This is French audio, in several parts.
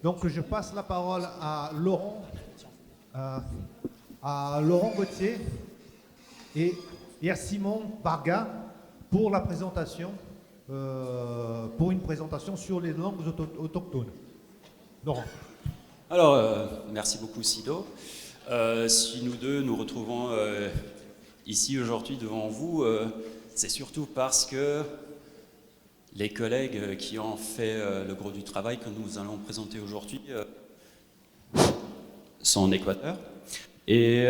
Donc je passe la parole euh, à Laurent Gauthier et à Simon Barga pour la présentation, pour une présentation sur les langues autochtones. Laurent. Alors, merci beaucoup Sido. Si nous deux nous retrouvons ici aujourd'hui devant vous, c'est surtout parce que les collègues qui ont fait le gros du travail que nous allons présenter aujourd'hui sont en Équateur. Et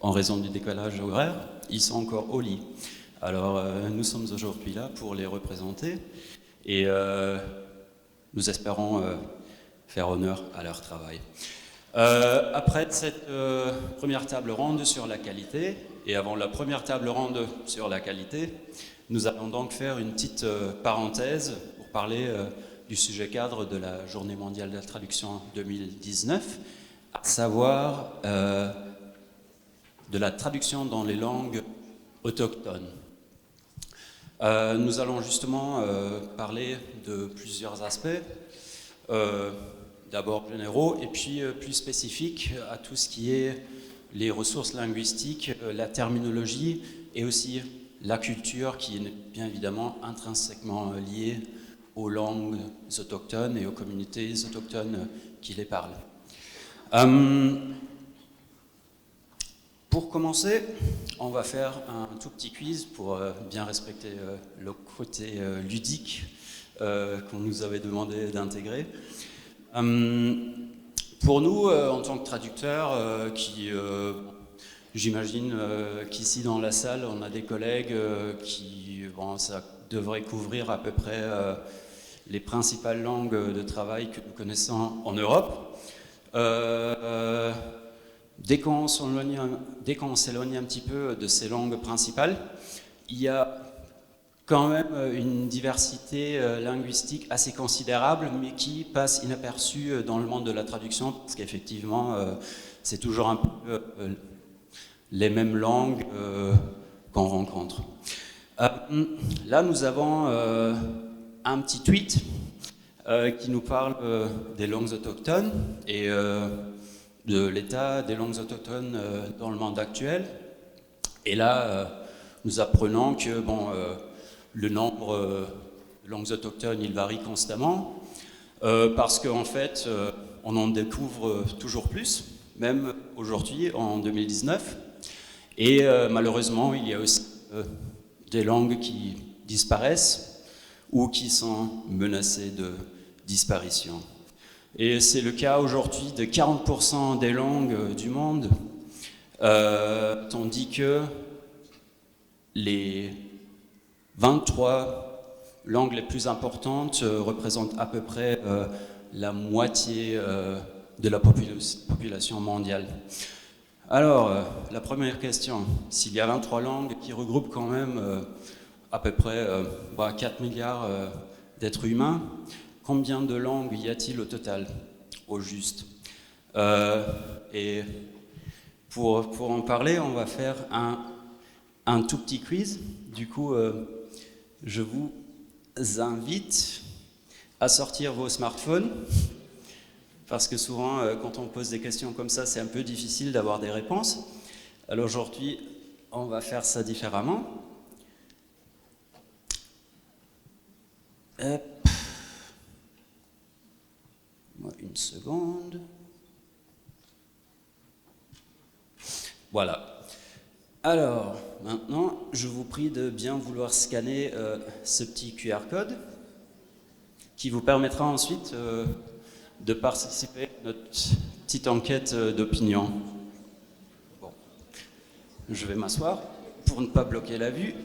en raison du décalage horaire, ils sont encore au lit. Alors, nous sommes aujourd'hui là pour les représenter et nous espérons faire honneur à leur travail. Après cette première table ronde sur la qualité, et avant la première table ronde sur la qualité, nous allons donc faire une petite parenthèse pour parler du sujet cadre de la Journée mondiale de la traduction 2019, à savoir de la traduction dans les langues autochtones. Nous allons justement parler de plusieurs aspects, d'abord généraux et puis plus spécifiques à tout ce qui est les ressources linguistiques, la terminologie et aussi la culture qui est bien évidemment intrinsèquement liée aux langues autochtones et aux communautés autochtones qui les parlent. Pour commencer, on va faire un tout petit quiz pour bien respecter le côté ludique qu'on nous avait demandé d'intégrer. Pour nous, en tant que traducteurs, j'imagine qu'ici dans la salle, on a des collègues qui, ça devrait couvrir à peu près les principales langues de travail que nous connaissons en Europe. Dès qu'on s'éloigne un petit peu de ces langues principales, il y a quand même une diversité linguistique assez considérable, mais qui passe inaperçue dans le monde de la traduction, parce qu'effectivement, c'est toujours un peu les mêmes langues qu'on rencontre. Là, nous avons un petit tweet qui nous parle des langues autochtones et de l'état des langues autochtones dans le monde actuel. Et là, nous apprenons que le nombre de langues autochtones, il varie constamment, parce qu'en fait, on en découvre toujours plus, même aujourd'hui, en 2019. Et malheureusement, il y a aussi des langues qui disparaissent ou qui sont menacées de disparition. Et c'est le cas aujourd'hui de 40% des langues du monde, tandis que les 23 langues les plus importantes représentent à peu près la moitié de la population mondiale. Alors, la première question, s'il y a 23 langues qui regroupent quand même à peu près 4 milliards d'êtres humains, combien de langues y a-t-il au total, au juste? Et pour en parler, on va faire un tout petit quiz. Du coup, je vous invite à sortir vos smartphones, parce que souvent, quand on pose des questions comme ça, c'est un peu difficile d'avoir des réponses. Alors aujourd'hui, on va faire ça différemment. Hop. Une seconde. Voilà. Alors, maintenant, je vous prie de bien vouloir scanner ce petit QR code qui vous permettra ensuite de participer à notre petite enquête d'opinion. Bon. Je vais m'asseoir pour ne pas bloquer la vue.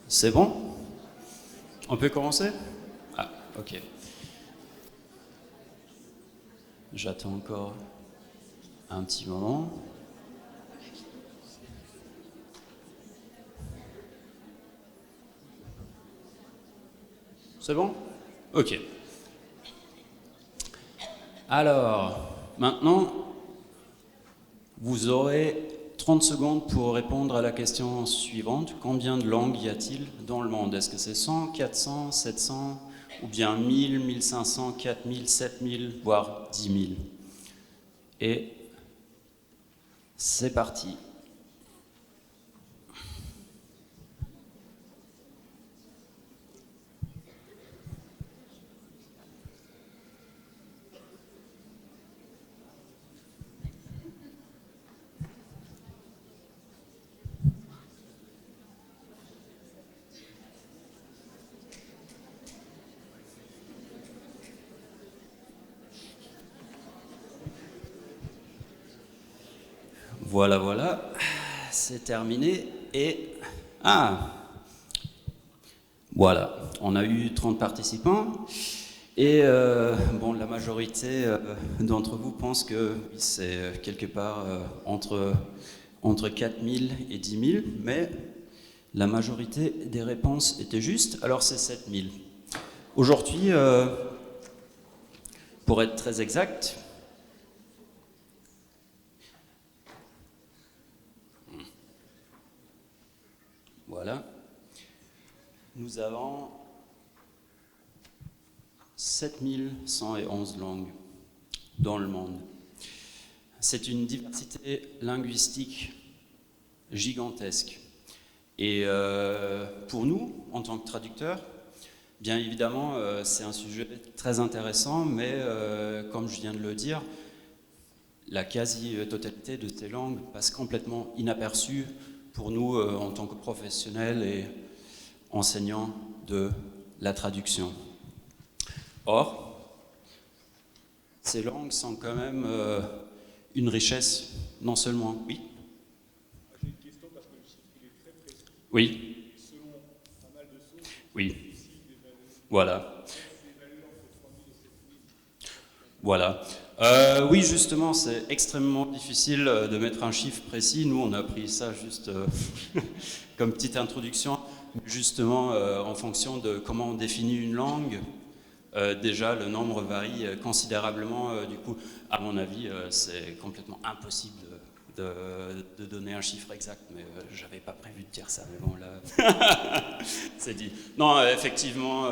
C'est bon? On peut commencer? Ah, ok. J'attends encore un petit moment. C'est bon? Ok. Alors, maintenant, vous aurez 30 secondes pour répondre à la question suivante. Combien de langues y a-t-il dans le monde? Est-ce que c'est 100, 400, 700, ou bien 1000, 1500, 4000, 7000, voire 10 000? Et c'est parti. Voilà, voilà, c'est terminé. Et voilà, on a eu 30 participants. Et bon, la majorité d'entre vous pense que c'est quelque part entre 4000 et 10 000, mais la majorité des réponses étaient justes, alors c'est 7000. Aujourd'hui, pour être très exact, voilà, nous avons 7111 langues dans le monde. C'est une diversité linguistique gigantesque. Et pour nous, en tant que traducteurs, bien évidemment, c'est un sujet très intéressant, mais comme je viens de le dire, la quasi-totalité de ces langues passe complètement inaperçue pour nous en tant que professionnels et enseignants de la traduction. Or, ces langues sont quand même une richesse, non seulement... Oui. J'ai une question parce que le chiffre est très précis. Oui. Et selon pas mal de sources, Oui. ici, des valeurs. Voilà. Des valeurs entre 3000 et 7000. Voilà. Oui, justement, c'est extrêmement difficile de mettre un chiffre précis. Nous, on a pris ça juste comme petite introduction, justement en fonction de comment on définit une langue. Déjà, le nombre varie considérablement. Du coup, à mon avis, c'est complètement impossible de donner un chiffre exact, mais j'avais pas prévu de dire ça, mais bon, là, c'est dit. Non, effectivement,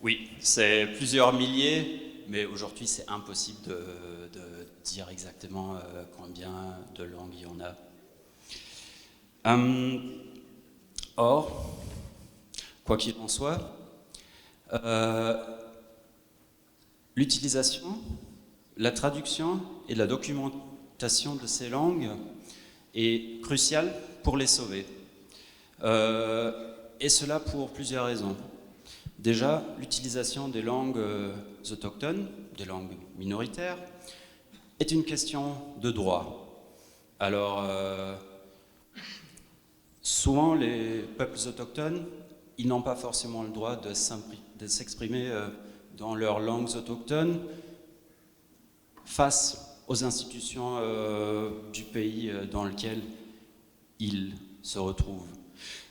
oui, c'est plusieurs milliers. Mais aujourd'hui, c'est impossible de dire exactement combien de langues il y en a. Or, quoi qu'il en soit, l'utilisation, la traduction et la documentation de ces langues est cruciale pour les sauver. Et cela pour plusieurs raisons. Déjà, l'utilisation des langues autochtones, des langues minoritaires, est une question de droit. Alors, souvent, les peuples autochtones, ils n'ont pas forcément le droit de s'exprimer dans leurs langues autochtones face aux institutions du pays dans lequel ils se retrouvent.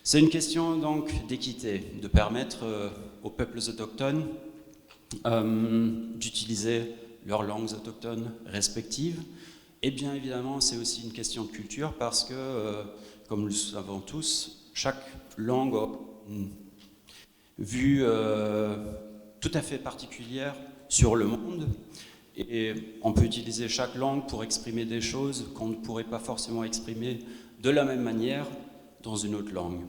C'est une question donc d'équité, de permettre aux peuples autochtones d'utiliser leurs langues autochtones respectives. Et bien évidemment, c'est aussi une question de culture parce que, comme nous le savons tous, chaque langue a une vue tout à fait particulière sur le monde. Et on peut utiliser chaque langue pour exprimer des choses qu'on ne pourrait pas forcément exprimer de la même manière dans une autre langue.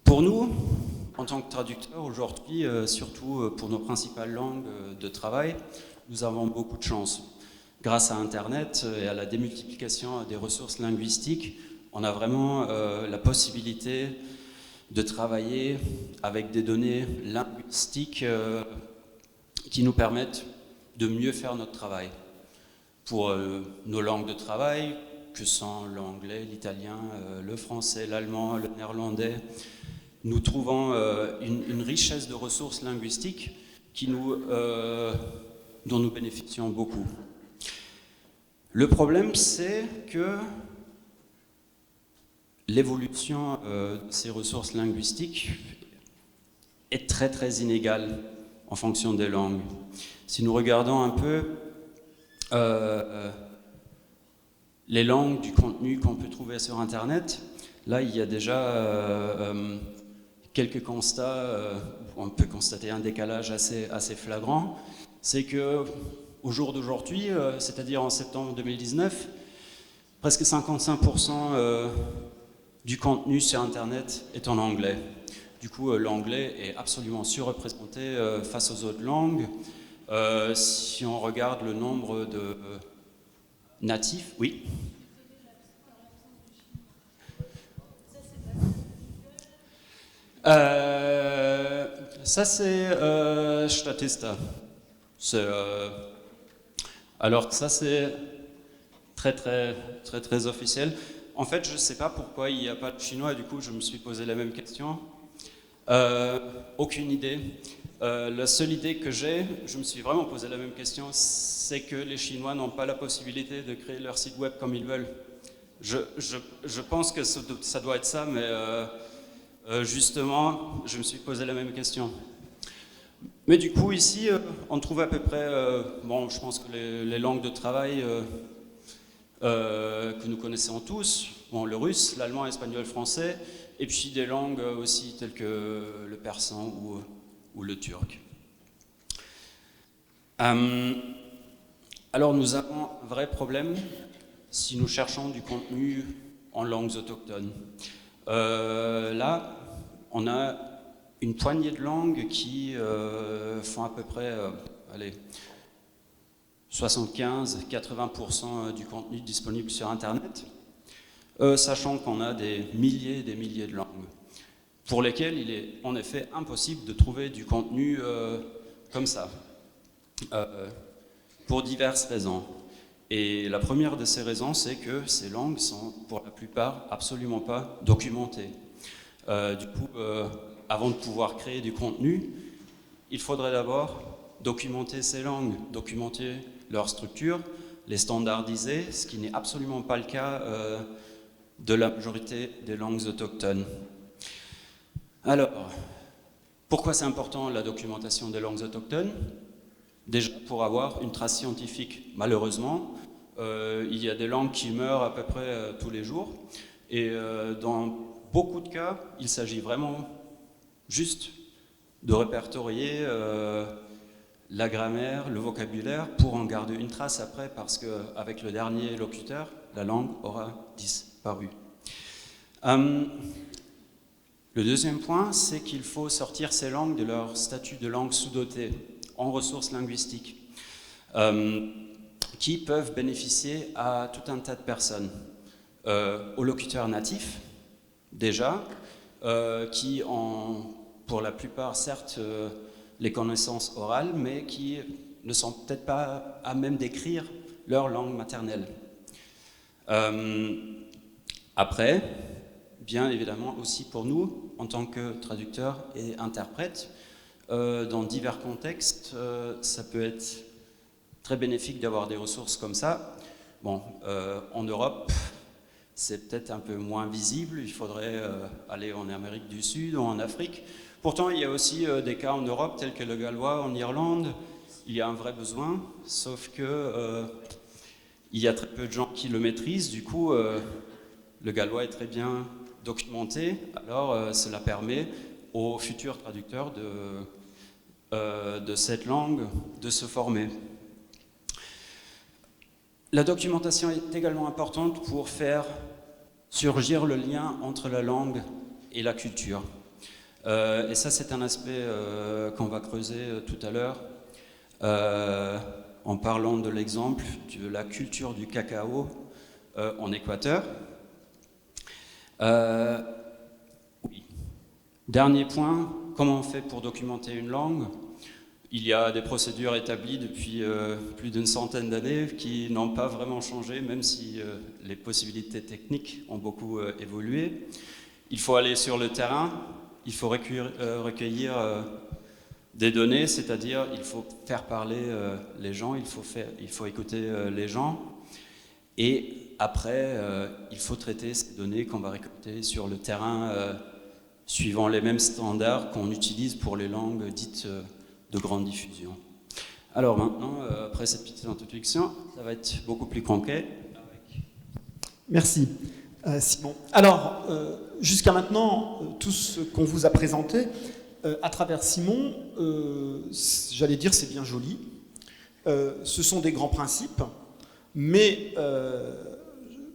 Pour nous, en tant que traducteurs aujourd'hui, surtout pour nos principales langues de travail, nous avons beaucoup de chance. Grâce à Internet et à la démultiplication des ressources linguistiques, on a vraiment la possibilité de travailler avec des données linguistiques qui nous permettent de mieux faire notre travail. Pour nos langues de travail, que sont l'anglais, l'italien, le français, l'allemand, le néerlandais, nous trouvons une richesse de ressources linguistiques dont nous bénéficions beaucoup. Le problème, c'est que l'évolution de ces ressources linguistiques est très très inégale en fonction des langues. Si nous regardons un peu les langues du contenu qu'on peut trouver sur Internet, là il y a déjà quelques constats, où on peut constater un décalage assez flagrant. C'est que au jour d'aujourd'hui, c'est-à-dire en septembre 2019, presque 55% du contenu sur Internet est en anglais. Du coup, l'anglais est absolument surreprésenté face aux autres langues. Si on regarde le nombre de natifs, oui. Ça c'est Statista. Alors ça c'est très officiel. En fait, je ne sais pas pourquoi il n'y a pas de chinois, et du coup je me suis posé la même question. Aucune idée. La seule idée que j'ai, je me suis vraiment posé la même question, c'est que les Chinois n'ont pas la possibilité de créer leur site web comme ils veulent. Je pense que ça doit être ça, mais justement, je me suis posé la même question. Mais du coup, ici, on trouve à peu près, bon, je pense que les langues de travail que nous connaissons tous, bon, le russe, l'allemand, l'espagnol, le français, et puis des langues aussi telles que le persan ou le turc. Alors nous avons un vrai problème si nous cherchons du contenu en langues autochtones. Là, on a une poignée de langues qui font à peu près 75-80% du contenu disponible sur Internet, sachant qu'on a des milliers et des milliers de langues, pour lesquelles il est en effet impossible de trouver du contenu comme ça, pour diverses raisons. Et la première de ces raisons, c'est que ces langues sont pour la plupart absolument pas documentées. Du coup, avant de pouvoir créer du contenu, il faudrait d'abord documenter ces langues, documenter leur structure, les standardiser, ce qui n'est absolument pas le cas de la majorité des langues autochtones. Alors, pourquoi c'est important la documentation des langues autochtones? Déjà pour avoir une trace scientifique. Malheureusement, il y a des langues qui meurent à peu près tous les jours, et dans beaucoup de cas, il s'agit vraiment juste de répertorier la grammaire, le vocabulaire, pour en garder une trace après, parce qu'avec le dernier locuteur, la langue aura disparu. Le deuxième point, c'est qu'il faut sortir ces langues de leur statut de langue sous-dotée en ressources linguistiques, qui peuvent bénéficier à tout un tas de personnes. Aux locuteurs natifs, déjà, qui ont pour la plupart, certes, les connaissances orales, mais qui ne sont peut-être pas à même d'écrire leur langue maternelle. Après, bien évidemment aussi pour nous, en tant que traducteurs et interprètes, dans divers contextes, ça peut être très bénéfique d'avoir des ressources comme ça. Bon, en Europe, c'est peut-être un peu moins visible, il faudrait aller en Amérique du Sud ou en Afrique. Pourtant, il y a aussi des cas en Europe, tels que le gallois en Irlande. Il y a un vrai besoin, sauf que il y a très peu de gens qui le maîtrisent. Du coup, le gallois est très bien documenté, alors cela permet aux futurs traducteurs de cette langue de se former. La documentation est également importante pour faire surgir le lien entre la langue et la culture. Et ça, c'est un aspect qu'on va creuser tout à l'heure en parlant de l'exemple de la culture du cacao en Équateur. Oui. Dernier point, comment on fait pour documenter une langue? Il y a des procédures établies depuis plus d'une centaine d'années qui n'ont pas vraiment changé, même si les possibilités techniques ont beaucoup évolué. Il faut aller sur le terrain, il faut recueillir des données, c'est-à-dire il faut faire parler les gens, il faut écouter les gens. Et après, il faut traiter ces données qu'on va récolter sur le terrain suivant les mêmes standards qu'on utilise pour les langues dites de grande diffusion. Alors maintenant, après cette petite introduction, ça va être beaucoup plus concret. Merci, Simon. Alors, jusqu'à maintenant, tout ce qu'on vous a présenté à travers Simon, j'allais dire c'est bien joli. Ce sont des grands principes, mais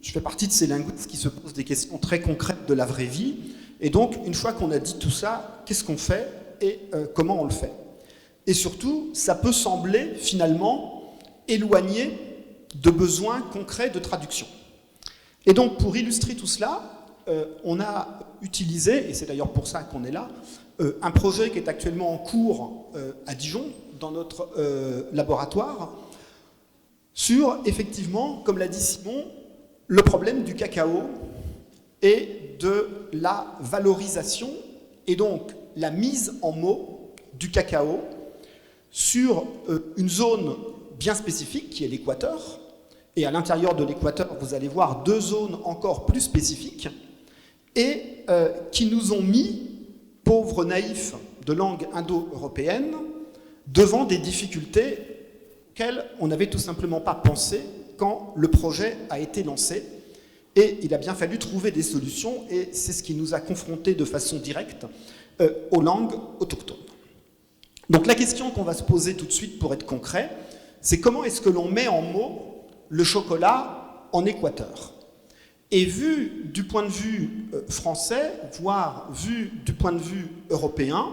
je fais partie de ces linguistes qui se posent des questions très concrètes de la vraie vie. Et donc, une fois qu'on a dit tout ça, qu'est-ce qu'on fait et comment on le fait? Et surtout, ça peut sembler finalement éloigné de besoins concrets de traduction. Et donc, pour illustrer tout cela, on a utilisé, et c'est d'ailleurs pour ça qu'on est là, un projet qui est actuellement en cours à Dijon, dans notre laboratoire, sur, effectivement, comme l'a dit Simon, le problème du cacao et de la valorisation, et donc la mise en mots du cacao sur une zone bien spécifique, qui est l'équateur. Et à l'intérieur de l'équateur, vous allez voir deux zones encore plus spécifiques, et qui nous ont mis, pauvres naïfs de langue indo-européenne, devant des difficultés auxquelles on n'avait tout simplement pas pensé quand le projet a été lancé. Et il a bien fallu trouver des solutions, et c'est ce qui nous a confrontés de façon directe aux langues autochtones. Donc la question qu'on va se poser tout de suite pour être concret, c'est comment est-ce que l'on met en mots le chocolat en Équateur? Et vu du point de vue français, voire vu du point de vue européen,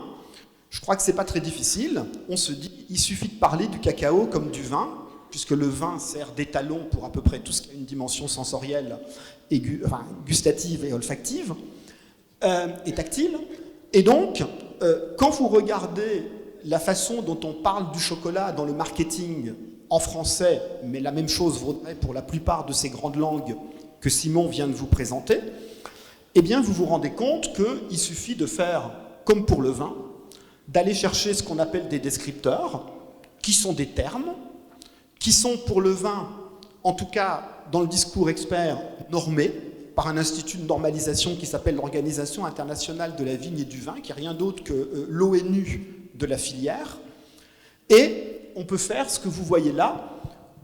je crois que c'est pas très difficile. On se dit, il suffit de parler du cacao comme du vin, puisque le vin sert d'étalon pour à peu près tout ce qui a une dimension sensorielle, et gustative et olfactive, et tactile. Et donc, quand vous regardez la façon dont on parle du chocolat dans le marketing en français, mais la même chose vaudrait pour la plupart de ces grandes langues que Simon vient de vous présenter, eh bien vous vous rendez compte qu'il suffit de faire comme pour le vin, d'aller chercher ce qu'on appelle des descripteurs, qui sont des termes, qui sont pour le vin, en tout cas dans le discours expert, normés par un institut de normalisation qui s'appelle l'Organisation internationale de la vigne et du vin, qui n'est rien d'autre que l'ONU de la filière. Et on peut faire ce que vous voyez là,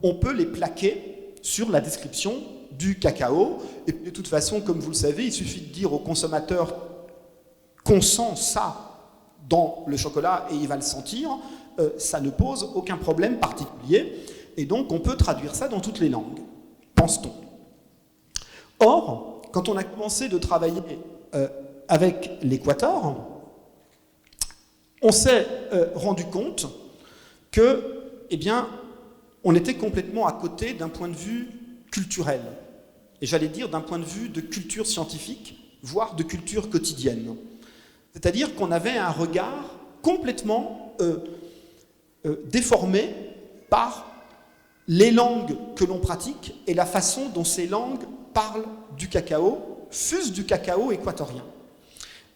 on peut les plaquer sur la description du cacao. Et de toute façon, comme vous le savez, il suffit de dire au consommateur qu'on sent ça dans le chocolat et il va le sentir, ça ne pose aucun problème particulier. Et donc, on peut traduire ça dans toutes les langues, pense-t-on. Or, quand on a commencé de travailler avec l'Équateur, on s'est rendu compte que, eh bien, on était complètement à côté d'un point de vue culturel. Et j'allais dire d'un point de vue de culture scientifique, voire de culture quotidienne. C'est-à-dire qu'on avait un regard complètement déformé par les langues que l'on pratique et la façon dont ces langues parlent du cacao, fût-ce du cacao équatorien.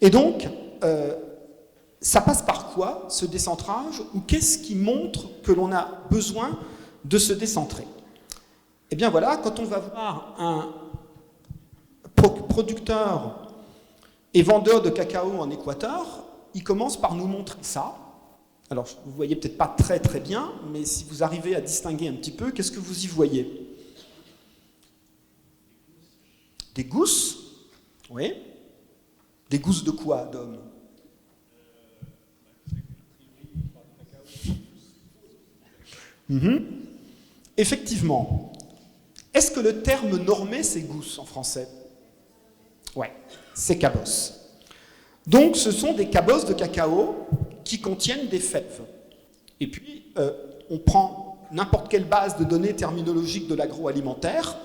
Et donc, ça passe par quoi, ce décentrage, ou qu'est-ce qui montre que l'on a besoin de se décentrer? Eh bien voilà, quand on va voir un producteur et vendeur de cacao en Équateur, il commence par nous montrer ça. Alors, vous ne voyez peut-être pas très très bien, mais si vous arrivez à distinguer un petit peu, qu'est-ce que vous y voyez? Des gousses? Oui. Des gousses de quoi, Dom? Effectivement. Est-ce que le terme normé, c'est gousses en français? Ouais, c'est cabos. Donc, ce sont des cabos de cacao qui contiennent des fèves. Et puis, on prend n'importe quelle base de données terminologiques de l'agroalimentaire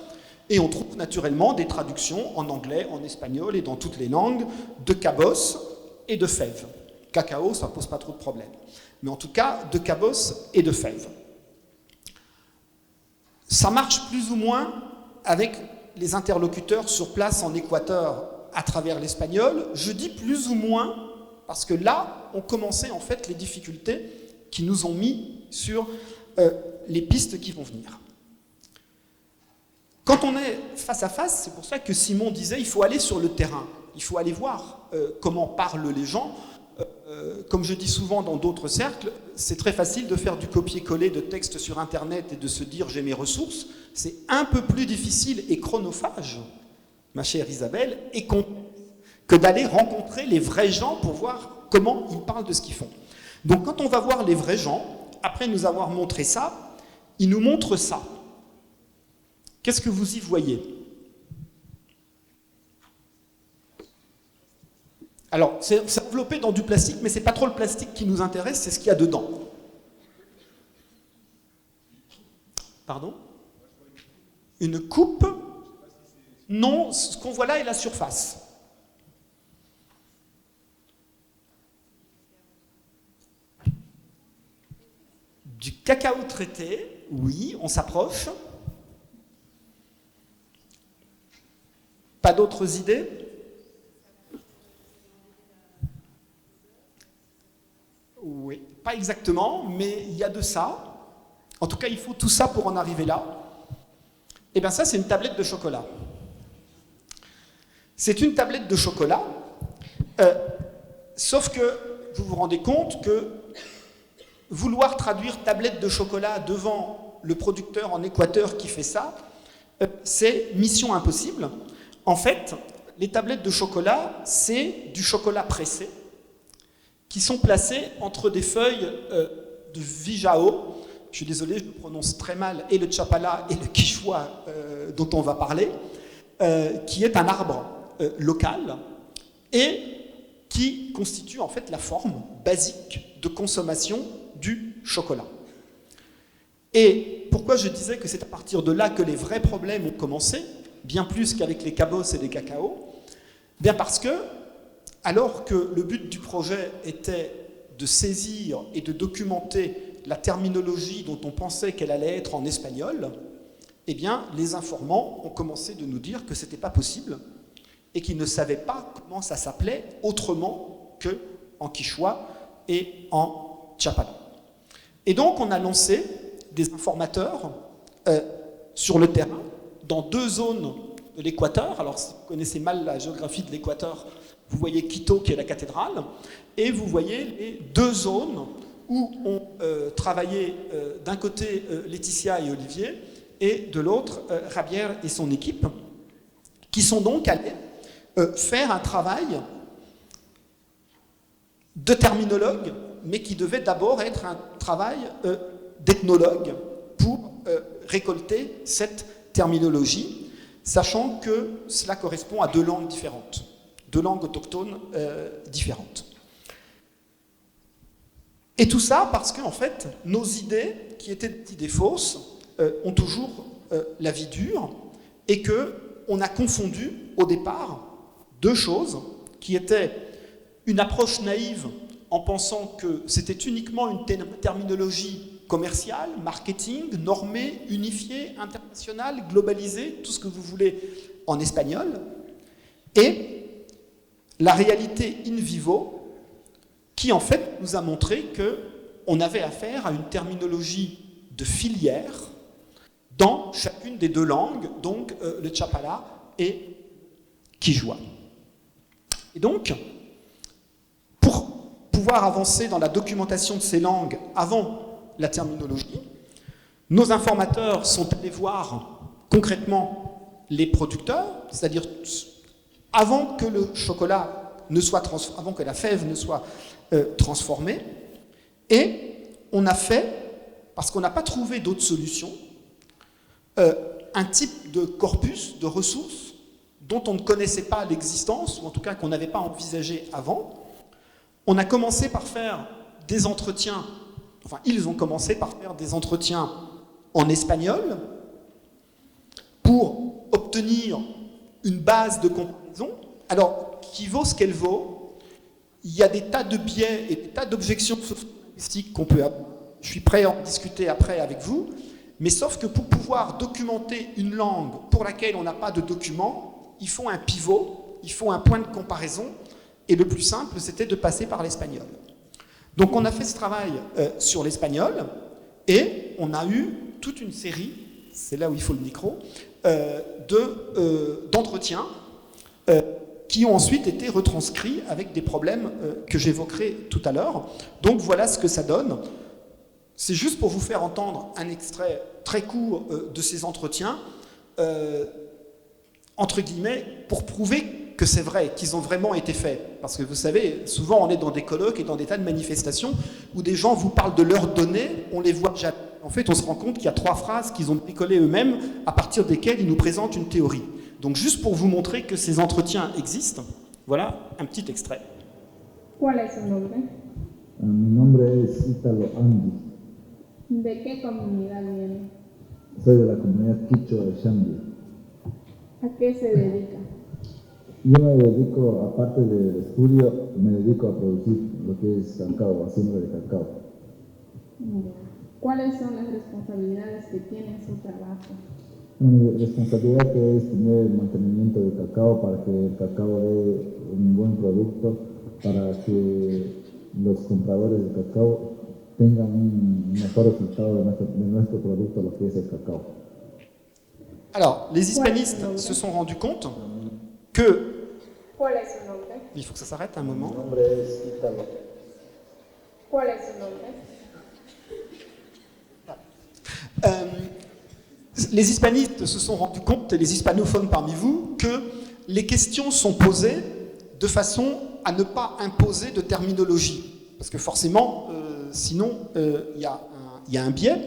et on trouve naturellement des traductions en anglais, en espagnol et dans toutes les langues de cabos et de fèves. Cacao, ça ne pose pas trop de problème. Mais en tout cas, de cabos et de fèves. Ça marche plus ou moins avec les interlocuteurs sur place en Équateur à travers l'espagnol. Je dis plus ou moins parce que là, on commençait en fait les difficultés qui nous ont mis sur les pistes qui vont venir. Quand on est face à face, c'est pour ça que Simon disait il faut aller sur le terrain, il faut aller voir comment parlent les gens. Comme je dis souvent dans d'autres cercles, c'est très facile de faire du copier-coller de textes sur Internet et de se dire j'ai mes ressources. C'est un peu plus difficile et chronophage, ma chère Isabelle, que d'aller rencontrer les vrais gens pour voir comment ils parlent de ce qu'ils font. Donc quand on va voir les vrais gens, après nous avoir montré ça, ils nous montrent ça. Qu'est-ce que vous y voyez ? Alors, c'est enveloppé dans du plastique, mais ce n'est pas trop le plastique qui nous intéresse, c'est ce qu'il y a dedans. Pardon ? Une coupe ? Non, ce qu'on voit là est la surface. Du cacao traité, oui, on s'approche. Pas d'autres idées ? Oui, pas exactement, mais il y a de ça. En tout cas, il faut tout ça pour en arriver là. Et bien ça, c'est une tablette de chocolat. C'est une tablette de chocolat, sauf que vous vous rendez compte que vouloir traduire tablette de chocolat devant le producteur en Équateur qui fait ça, c'est mission impossible. En fait, les tablettes de chocolat, c'est du chocolat pressé, qui sont placés entre des feuilles de vijao, je suis désolé, je le prononce très mal, et le chapala et le quichua dont on va parler, qui est un arbre local et qui constitue en fait la forme basique de consommation du chocolat. Et pourquoi je disais que c'est à partir de là que les vrais problèmes ont commencé, bien plus qu'avec les cabos et les cacaos, bien parce que alors que le but du projet était de saisir et de documenter la terminologie dont on pensait qu'elle allait être en espagnol, eh bien, les informans ont commencé de nous dire que ce n'était pas possible et qu'ils ne savaient pas comment ça s'appelait autrement qu'en quichua et en chapala. Et donc, on a lancé des informateurs sur le terrain, dans 2 zones de l'Équateur. Alors, si vous connaissez mal la géographie de l'Équateur, vous voyez Quito, qui est la cathédrale, et vous voyez les 2 zones où ont travaillé d'un côté Laetitia et Olivier, et de l'autre Javier et son équipe, qui sont donc allés faire un travail de terminologue, mais qui devait d'abord être un travail d'ethnologue pour récolter cette terminologie, sachant que cela correspond à 2 langues différentes, 2 langues autochtones différentes. Et tout ça parce qu'en fait, nos idées, qui étaient des idées fausses, ont toujours la vie dure, et qu'on a confondu au départ 2 choses, qui étaient une approche naïve en pensant que c'était uniquement une terminologie commerciale, marketing, normée, unifiée, internationale, globalisée, tout ce que vous voulez en espagnol, et la réalité in vivo qui en fait nous a montré qu'on avait affaire à une terminologie de filière dans chacune des 2 langues, donc le chapala et quichua. Et donc, pour pouvoir avancer dans la documentation de ces langues avant la terminologie, nos informateurs sont allés voir concrètement les producteurs, c'est-à-dire avant que le chocolat ne soit avant que la fève ne soit transformée, et on a fait, parce qu'on n'a pas trouvé d'autres solutions, un type de corpus, de ressources dont on ne connaissait pas l'existence, ou en tout cas qu'on n'avait pas envisagé avant. On a commencé par faire des entretiens, enfin ils ont commencé par faire des entretiens en espagnol pour obtenir une base de comparaison, alors qui vaut ce qu'elle vaut. Il y a des tas de biais et des tas d'objections linguistiques qu'on peut avoir. Je suis prêt à en discuter après avec vous, mais sauf que pour pouvoir documenter une langue pour laquelle on n'a pas de document, il faut un pivot, il faut un point de comparaison, et le plus simple, c'était de passer par l'espagnol. Donc on a fait ce travail sur l'espagnol, et on a eu toute une série, c'est là où il faut le micro, d'entretiens qui ont ensuite été retranscrits avec des problèmes que j'évoquerai tout à l'heure. Donc voilà ce que ça donne. C'est juste pour vous faire entendre un extrait très court de ces entretiens, entre guillemets, pour prouver que c'est vrai, qu'ils ont vraiment été faits. Parce que vous savez, souvent on est dans des colloques et dans des tas de manifestations où des gens vous parlent de leurs données, on les voit jamais. En fait, on se rend compte qu'il y a 3 phrases qu'ils ont bricolées eux-mêmes à partir desquelles ils nous présentent une théorie. Donc juste pour vous montrer que ces entretiens existent, voilà un petit extrait. ¿Cuál es su nombre? Mi nombre es Ítalo Andy, ¿De qué comunidad viene? soy de la comunidad quichua de Shambia. ¿A qué se dedica? Yo me dedico, aparte del estudio, me dedico a producir lo que es cacao, hacienda de cacao. Ya. ¿Cuáles son las responsabilidades que tiene en su trabajo? Mi responsabilidad que es tener el mantenimiento de cacao para que el cacao dé un buen producto, para que los compradores de cacao tengan un mejor resultado de nuestro producto, lo que es el cacao. Alors, les hispanistes se sont rendus compte que... ¿Cuál es su nombre? Il faut que ça s'arrête un moment. Mi nombre es Ítalo. ¿Cuál es su nombre? Les hispanistes se sont rendus compte, et les hispanophones parmi vous, que les questions sont posées de façon à ne pas imposer de terminologie. Parce que forcément, sinon, il y a un biais.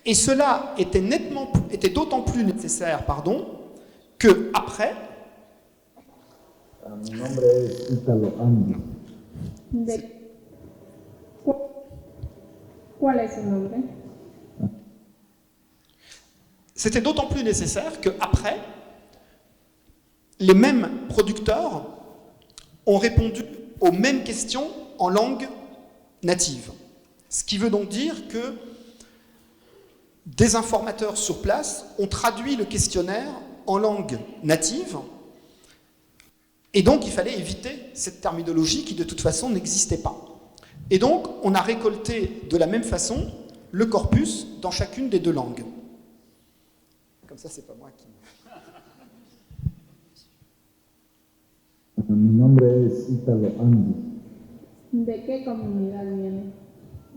Et cela était d'autant plus nécessaire, que après... Mi nombre es Ítalo Andy. ¿Cuál es su nombre? C'était d'autant plus nécessaire qu'après, les mêmes producteurs ont répondu aux mêmes questions en langue native. Ce qui veut donc dire que des informateurs sur place ont traduit le questionnaire en langue native, et donc il fallait éviter cette terminologie qui de toute façon n'existait pas. Et donc on a récolté de la même façon le corpus dans chacune des 2 langues. Comme ça, c'est pas moi qui... Mi nombre es Ítalo Andy. ¿De qué comunidad viene?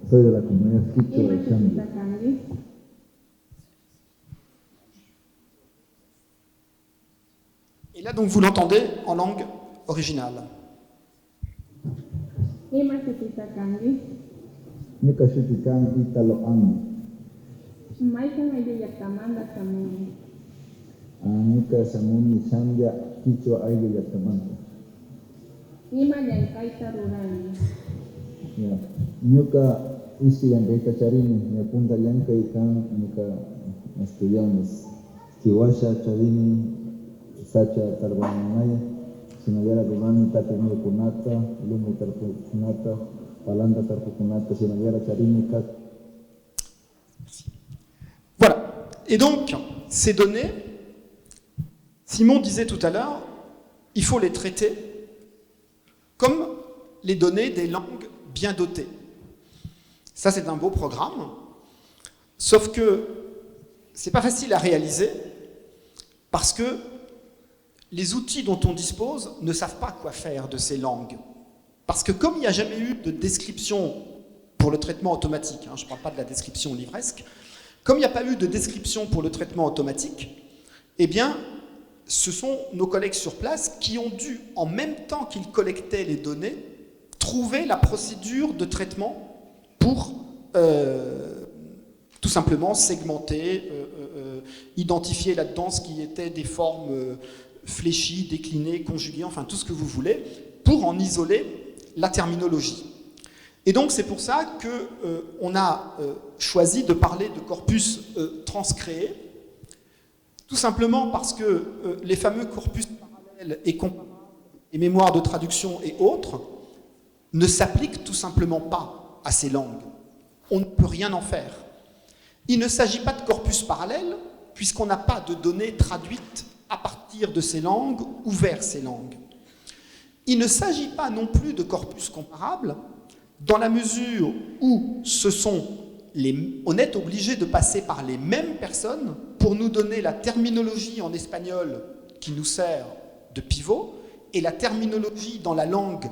Soy de la comunidad quichua ¿Y de Shambia. necesita cambio? Et là, donc, vous l'entendez en langue originale. ¿Y necesita cambio? Nika Shutikan Ítalo Andy. Maikan ayo yakamanda samuni. Nika Samuni Shambia Quichua Ayo Yatamanta. Ima yankaita rurani. Ya. Nyuka isi yang kaita charini, ya punta yang kaitan nika estudiantes. Kiwasha charini, sacha tarbanamaya, sinagara rumani tatemir kunata, lumu tarpunata, palanda tarpunata, sinagara charini kat. Voilà. Et donc, ces données, Simon disait tout à l'heure, il faut les traiter comme les données des langues bien dotées. Ça, c'est un beau programme, sauf que c'est pas facile à réaliser parce que les outils dont on dispose ne savent pas quoi faire de ces langues. Parce que comme il n'y a jamais eu de description pour le traitement automatique, je ne parle pas de la description livresque, comme il n'y a pas eu de description pour le traitement automatique, eh bien, ce sont nos collègues sur place qui ont dû, en même temps qu'ils collectaient les données, trouver la procédure de traitement pour tout simplement segmenter, identifier là-dedans ce qui était des formes fléchies, déclinées, conjuguées, enfin tout ce que vous voulez, pour en isoler la terminologie. Et donc c'est pour ça qu'on a choisi de parler de corpus transcréé, tout simplement parce que les fameux corpus parallèles et comparables, et mémoires de traduction et autres, ne s'appliquent tout simplement pas à ces langues. On ne peut rien en faire. Il ne s'agit pas de corpus parallèles, puisqu'on n'a pas de données traduites à partir de ces langues ou vers ces langues. Il ne s'agit pas non plus de corpus comparables, dans la mesure où ce sont on est obligé de passer par les mêmes personnes pour nous donner la terminologie en espagnol qui nous sert de pivot et la terminologie dans la langue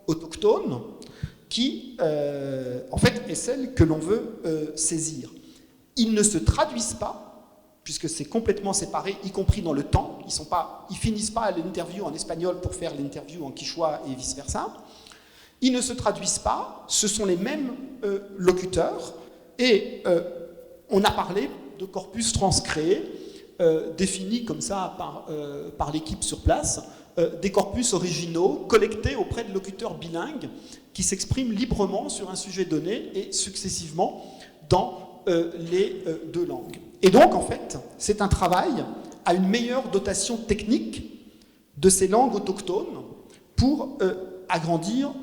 autochtone qui, en fait, est celle que l'on veut saisir. Ils ne se traduisent pas, puisque c'est complètement séparé, y compris dans le temps. Ils finissent pas l'interview en espagnol pour faire l'interview en quichua et vice-versa. Ils ne se traduisent pas, ce sont les mêmes locuteurs, et on a parlé de corpus transcréé, défini comme ça par l'équipe sur place, des corpus originaux collectés auprès de locuteurs bilingues qui s'expriment librement sur un sujet donné et successivement dans les deux langues. Et donc, en fait, c'est un travail à une meilleure dotation technique de ces langues autochtones pour agrandir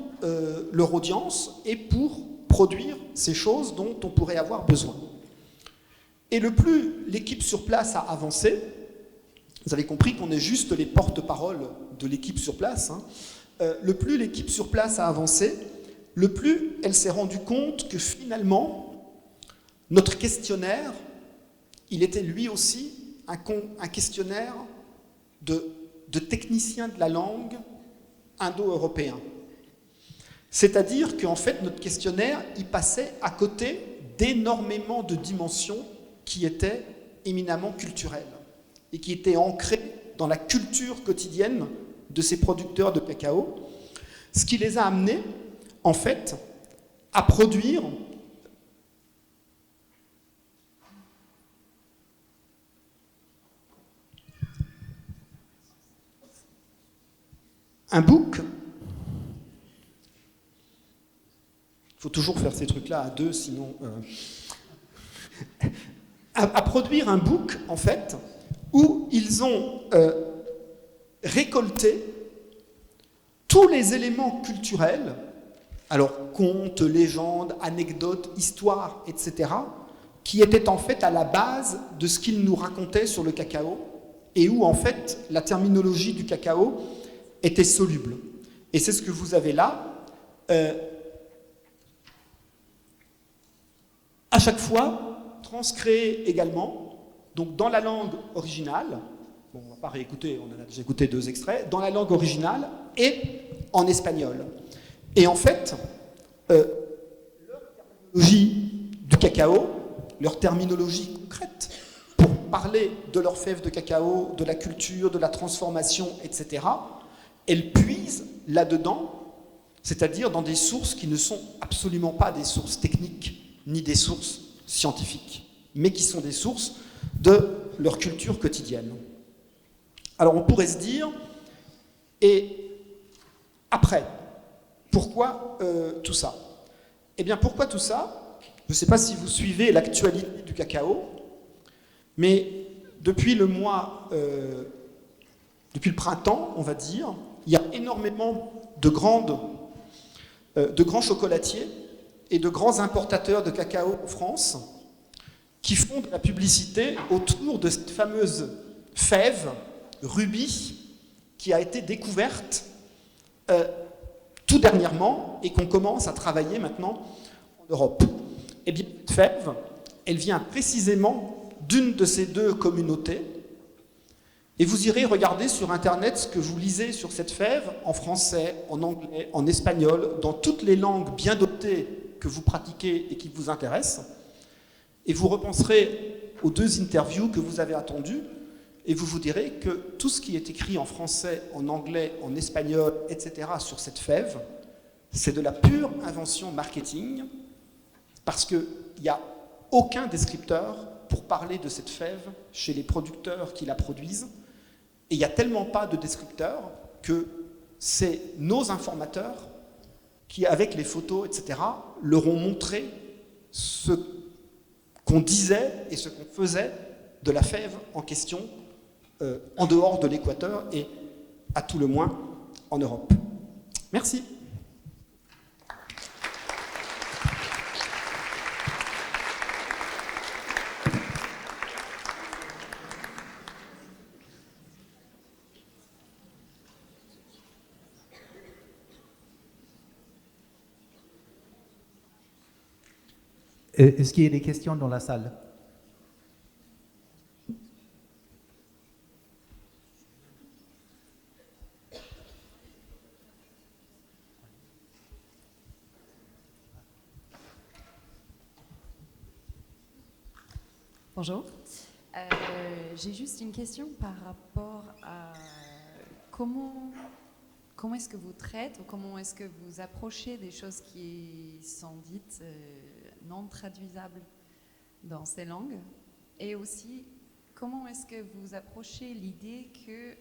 leur audience et pour produire ces choses dont on pourrait avoir besoin. Et le plus l'équipe sur place a avancé, vous avez compris qu'on est juste les porte-parole de l'équipe sur place, hein, le plus l'équipe sur place a avancé, le plus elle s'est rendue compte que finalement, notre questionnaire, il était lui aussi un questionnaire de technicien de la langue indo-européen. C'est-à-dire qu'en fait, notre questionnaire, il passait à côté d'énormément de dimensions qui étaient éminemment culturelles et qui étaient ancrées dans la culture quotidienne de ces producteurs de cacao, ce qui les a amenés, en fait, à produire un book. Il faut toujours faire ces trucs-là à deux, sinon... à produire un book, en fait, où ils ont récolté tous les éléments culturels, alors contes, légendes, anecdotes, histoires, etc., qui étaient en fait à la base de ce qu'ils nous racontaient sur le cacao, et où en fait la terminologie du cacao était soluble. Et c'est ce que vous avez là. À chaque fois, transcréé également, donc dans la langue originale, bon, on ne va pas réécouter, on en a déjà écouté 2 extraits, dans la langue originale et en espagnol. Et en fait, leur terminologie du cacao, leur terminologie concrète, pour parler de leur fève de cacao, de la culture, de la transformation, etc., elles puisent là-dedans, c'est-à-dire dans des sources qui ne sont absolument pas des sources techniques, ni des sources scientifiques, mais qui sont des sources de leur culture quotidienne. Alors on pourrait se dire, et après, pourquoi tout ça? Eh bien pourquoi tout ça? Je ne sais pas si vous suivez l'actualité du cacao, mais depuis le printemps, on va dire, il y a énormément de grands chocolatiers et de grands importateurs de cacao en France qui font de la publicité autour de cette fameuse fève Ruby qui a été découverte tout dernièrement et qu'on commence à travailler maintenant en Europe. Eh bien, cette fève, elle vient précisément d'une de ces 2 communautés. Et vous irez regarder sur Internet ce que vous lisez sur cette fève, en français, en anglais, en espagnol, dans toutes les langues bien dotées que vous pratiquez et qui vous intéressent. Et vous repenserez aux 2 interviews que vous avez attendues, et vous vous direz que tout ce qui est écrit en français, en anglais, en espagnol, etc. sur cette fève, c'est de la pure invention marketing, parce qu'il n'y a aucun descripteur pour parler de cette fève chez les producteurs qui la produisent. Et il n'y a tellement pas de descripteurs que c'est nos informateurs qui, avec les photos, etc., leur ont montré ce qu'on disait et ce qu'on faisait de la fève en question en dehors de l'équateur et à tout le moins en Europe. Merci. Est-ce qu'il y a des questions dans la salle? Bonjour. J'ai juste une question par rapport à comment est-ce que vous traitez ou comment est-ce que vous approchez des choses qui sont dites non traduisables dans ces langues, et aussi comment est-ce que vous approchez l'idée que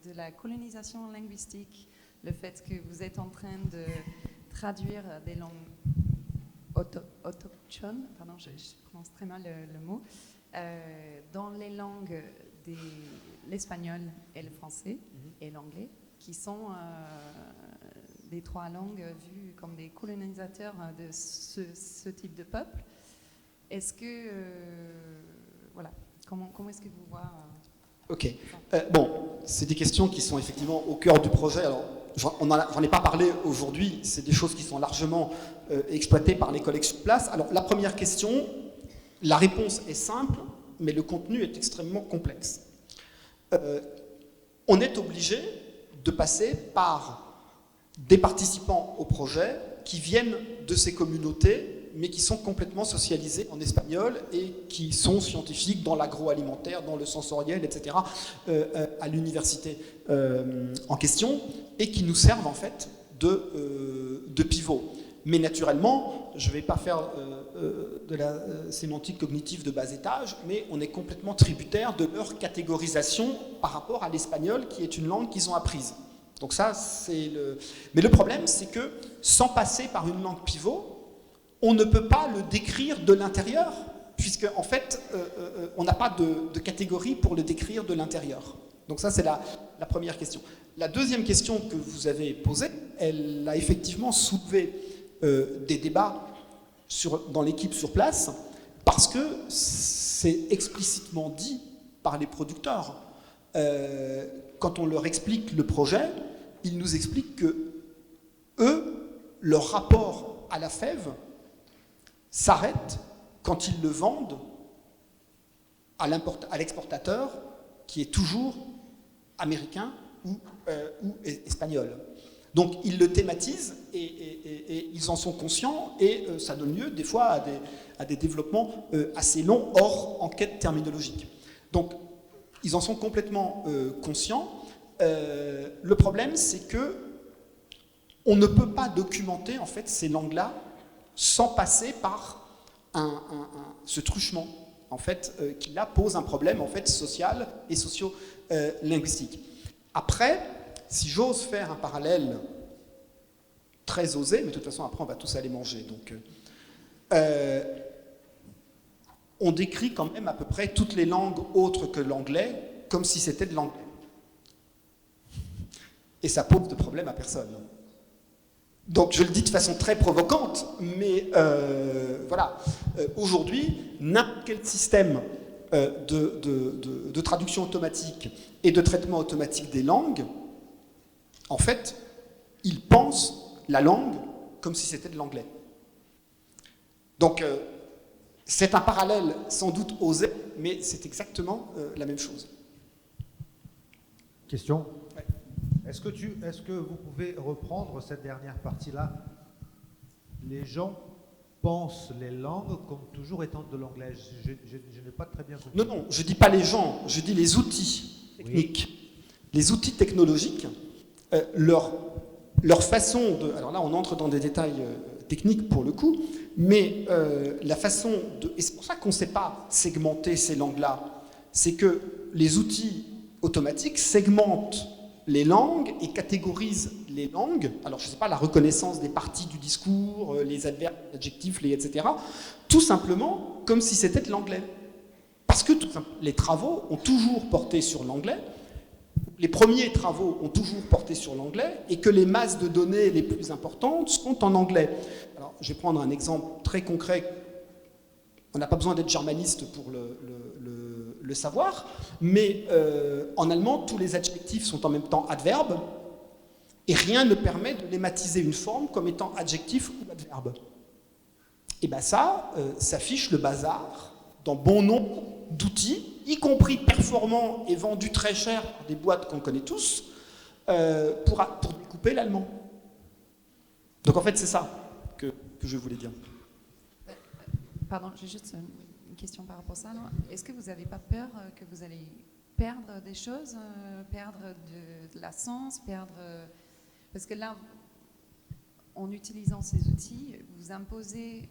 de la colonisation linguistique, le fait que vous êtes en train de traduire des langues autochtones, pardon, je prononce très mal le mot, dans les langues l'espagnol et le français et l'anglais, qui sont des trois langues vues comme des colonisateurs de ce type de peuple. Est-ce que, voilà, comment est-ce que vous voyez Ok. Bon, c'est des questions qui sont effectivement au cœur du projet. Alors, j'en ai pas parlé aujourd'hui, c'est des choses qui sont largement exploitées par les collègues sur place. Alors, la première question, la réponse est simple, mais le contenu est extrêmement complexe. On est obligé de passer par des participants au projet qui viennent de ces communautés, mais qui sont complètement socialisés en espagnol et qui sont scientifiques dans l'agroalimentaire, dans le sensoriel, etc., à l'université en question, et qui nous servent en fait de pivot. Mais naturellement, je ne vais pas faire de la sémantique cognitive de bas étage, mais on est complètement tributaire de leur catégorisation par rapport à l'espagnol, qui est une langue qu'ils ont apprise. Donc ça, c'est le... Mais le problème, c'est que sans passer par une langue pivot, on ne peut pas le décrire de l'intérieur, puisque en fait, on n'a pas de catégorie pour le décrire de l'intérieur. Donc ça, c'est la première question. La deuxième question que vous avez posée, elle a effectivement soulevé des débats dans l'équipe sur place, parce que c'est explicitement dit par les producteurs. Quand on leur explique le projet, ils nous expliquent que eux, leur rapport à la fève s'arrête quand ils le vendent à l'exportateur, qui est toujours américain ou espagnol. Donc ils le thématisent et ils en sont conscients, et ça donne lieu des fois à des développements assez longs hors enquête terminologique. Donc ils en sont complètement conscients. Le problème, c'est que on ne peut pas documenter en fait ces langues-là sans passer par ce truchement, en fait, qui là pose un problème en fait social et socio-linguistique. Après, si j'ose faire un parallèle très osé, mais de toute façon après on va tous aller manger, donc on décrit quand même à peu près toutes les langues autres que l'anglais comme si c'était de l'anglais. Et ça pose de problème à personne. Donc je le dis de façon très provocante, mais voilà. Aujourd'hui, n'importe quel système de traduction automatique et de traitement automatique des langues, en fait, il pense la langue comme si c'était de l'anglais. Donc c'est un parallèle sans doute osé, mais c'est exactement la même chose. Question? Ouais. Est-ce que vous pouvez reprendre cette dernière partie-là? Les gens pensent les langues comme toujours étant de l'anglais. Je n'ai pas très bien compris. Non, je ne dis pas les gens, je dis les outils techniques. Oui. Les outils technologiques, leur façon de... Alors là, on entre dans des détails techniques pour le coup, mais la façon de... Et c'est pour ça qu'on ne sait pas segmenter ces langues-là. C'est que les outils automatiques segmentent les langues et catégorisent les langues. Alors, je ne sais pas, la reconnaissance des parties du discours, les adverbes, les adjectifs, etc. Tout simplement comme si c'était de l'anglais. Parce que les travaux ont toujours porté sur l'anglais, les premiers travaux ont toujours porté sur l'anglais, et que les masses de données les plus importantes sont en anglais. Alors, je vais prendre un exemple très concret. On n'a pas besoin d'être germaniste pour le savoir, mais en allemand, tous les adjectifs sont en même temps adverbes, et rien ne permet de lématiser une forme comme étant adjectif ou adverbe. Et bien ça s'affiche le bazar dans bon nombre d'outils, y compris performants et vendus très cher par des boîtes qu'on connaît tous, pour découper l'allemand. Donc en fait, c'est ça que je voulais dire. Pardon, j'ai juste une question par rapport à ça. Est-ce que vous n'avez pas peur que vous allez perdre des choses, perdre de la sens, parce que là, en utilisant ces outils, vous imposez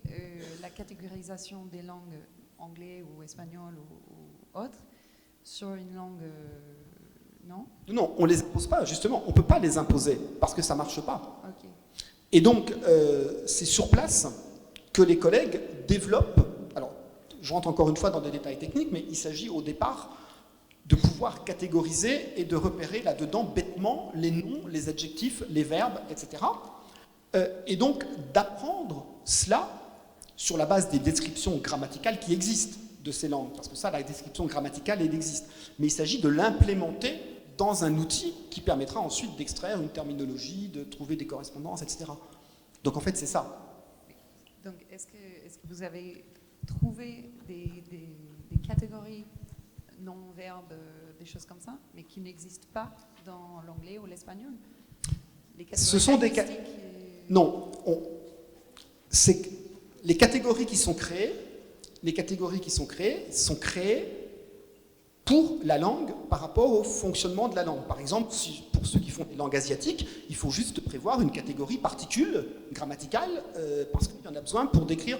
la catégorisation des langues anglais ou espagnol ou autre sur une langue, non ? Non, on ne les impose pas, justement. On ne peut pas les imposer parce que ça ne marche pas. Ok. Et donc, c'est sur place que les collègues développent. Alors, je rentre encore une fois dans des détails techniques, mais il s'agit au départ de pouvoir catégoriser et de repérer là-dedans bêtement les noms, les adjectifs, les verbes, etc. Et donc d'apprendre cela sur la base des descriptions grammaticales qui existent de ces langues. Parce que ça, la description grammaticale, elle existe. Mais il s'agit de l'implémenter dans un outil qui permettra ensuite d'extraire une terminologie, de trouver des correspondances, etc. Donc en fait, c'est ça. Donc est-ce que vous avez trouvé des catégories non-verbes, des choses comme ça, mais qui n'existent pas dans l'anglais ou l'espagnol? Ce sont des Non, les catégories qui sont créées sont créées pour la langue par rapport au fonctionnement de la langue. Par exemple, pour ceux qui font des langues asiatiques, il faut juste prévoir une catégorie particules grammaticale parce qu'il y en a besoin pour décrire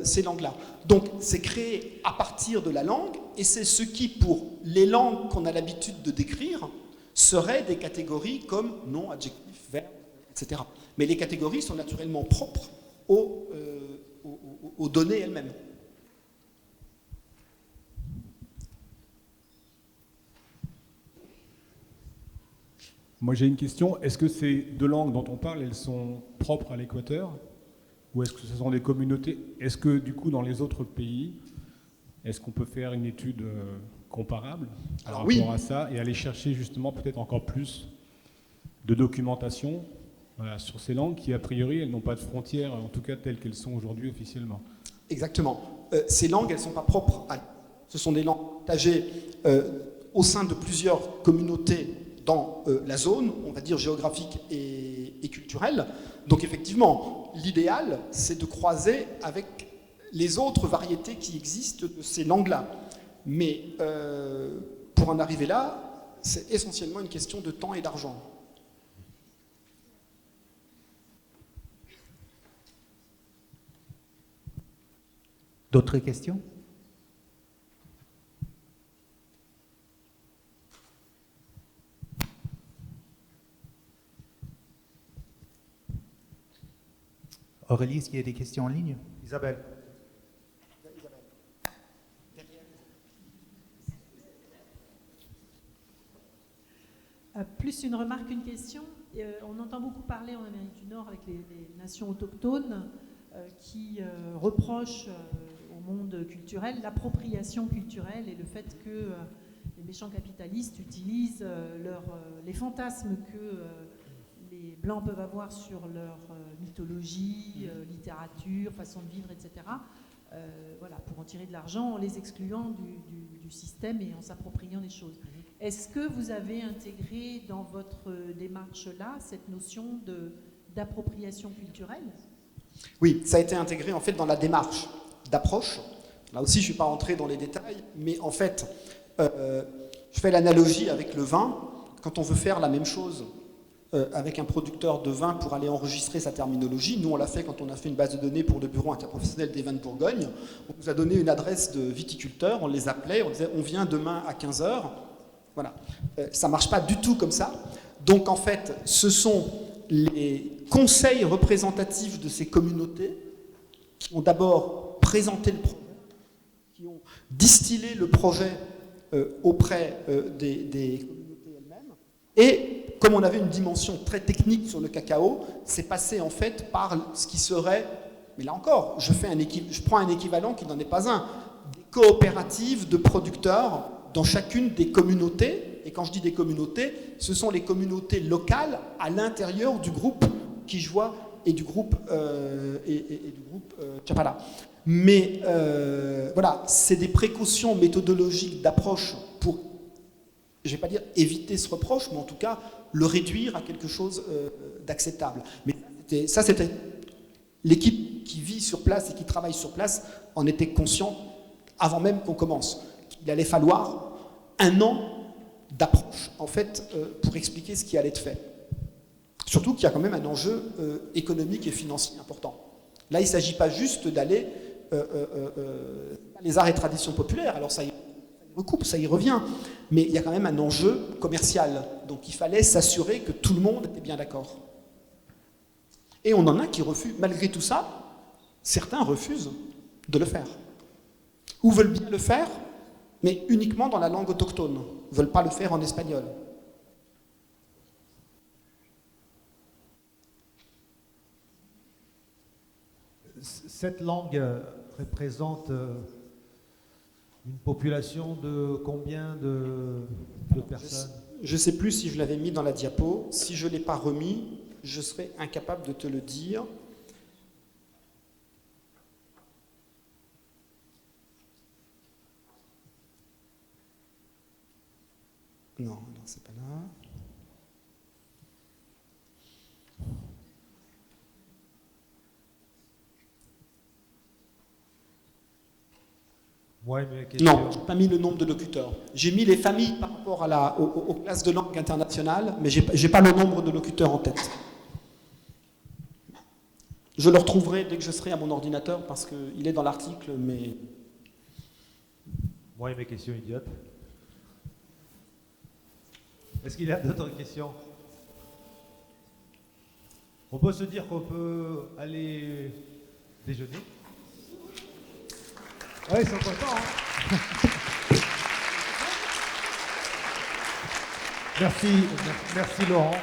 ces langues-là. Donc, c'est créé à partir de la langue et c'est ce qui, pour les langues qu'on a l'habitude de décrire, seraient des catégories comme nom, adjectif, verbe, etc. Mais les catégories sont naturellement propres aux données elles-mêmes. Moi j'ai une question, est-ce que ces deux langues dont on parle, elles sont propres à l'Équateur? Ou est-ce que ce sont des communautés? Est-ce que du coup dans les autres pays, est-ce qu'on peut faire une étude comparable par rapport à ça et aller chercher justement peut-être encore plus de documentation sur ces langues qui a priori elles n'ont pas de frontières, en tout cas telles qu'elles sont aujourd'hui officiellement? Exactement. Ces langues, elles ne sont pas propres à... Ce sont des langues partagées au sein de plusieurs communautés dans la zone, on va dire géographique et culturelle. Donc effectivement, l'idéal, c'est de croiser avec les autres variétés qui existent de ces langues-là. Mais pour en arriver là, c'est essentiellement une question de temps et d'argent. D'autres questions? Aurélie, est-ce qu'il y a des questions en ligne? Isabelle. Plus une remarque qu'une question. On entend beaucoup parler en Amérique du Nord avec les nations autochtones qui reprochent au monde culturel l'appropriation culturelle et le fait que les méchants capitalistes utilisent les fantasmes que les Blancs peuvent avoir sur leur mythologie, littérature, façon de vivre, etc. Voilà, pour en tirer de l'argent en les excluant du système et en s'appropriant des choses. Est-ce que vous avez intégré dans votre démarche-là cette notion d'appropriation culturelle? Oui, ça a été intégré en fait dans la démarche d'approche. Là aussi, je ne suis pas rentré dans les détails, mais en fait, je fais l'analogie avec le vin. Quand on veut faire la même chose avec un producteur de vin pour aller enregistrer sa terminologie, nous on l'a fait quand on a fait une base de données pour le bureau interprofessionnel des vins de Bourgogne. On nous a donné une adresse de viticulteur, on les appelait, on disait on vient demain à 15h. Voilà, ça ne marche pas du tout comme ça. Donc en fait, ce sont les conseils représentatifs de ces communautés qui ont d'abord présenté le projet, qui ont distillé le projet auprès des communautés elles-mêmes. Et comme on avait une dimension très technique sur le cacao, c'est passé en fait par ce qui serait, mais là encore, je prends un équivalent qui n'en est pas un, des coopératives de producteurs dans chacune des communautés. Et quand je dis des communautés, ce sont les communautés locales à l'intérieur du groupe qui, je vois, et du groupe Chapala. Mais voilà, c'est des précautions méthodologiques d'approche pour, je ne vais pas dire éviter ce reproche, mais en tout cas le réduire à quelque chose d'acceptable. Mais ça, c'était l'équipe qui vit sur place et qui travaille sur place en était conscient avant même qu'on commence. Il allait falloir 1 an d'approche, en fait, pour expliquer ce qui allait être fait. Surtout qu'il y a quand même un enjeu économique et financier important. Là, il ne s'agit pas juste d'aller les arts et traditions populaires, alors ça y recoupe, ça y revient, mais il y a quand même un enjeu commercial. Donc il fallait s'assurer que tout le monde était bien d'accord. Et on en a qui refusent, malgré tout ça, certains refusent de le faire. Ou veulent bien le faire, mais uniquement dans la langue autochtone, ne veulent pas le faire en espagnol. Cette langue représente une population de combien de personnes? Je ne sais plus si je l'avais mis dans la diapo. Si je ne l'ai pas remis, je serais incapable de te le dire. Non, c'est pas là. Ouais, mais non, je n'ai pas mis le nombre de locuteurs. J'ai mis les familles par rapport aux classes de langue internationale, mais je n'ai pas le nombre de locuteurs en tête. Je le retrouverai dès que je serai à mon ordinateur, parce qu'il est dans l'article, mais... Moi et mes questions idiotes. Est-ce qu'il y a d'autres questions? On peut se dire qu'on peut aller déjeuner. Oui, ils sont contents. Hein. Merci Laurent.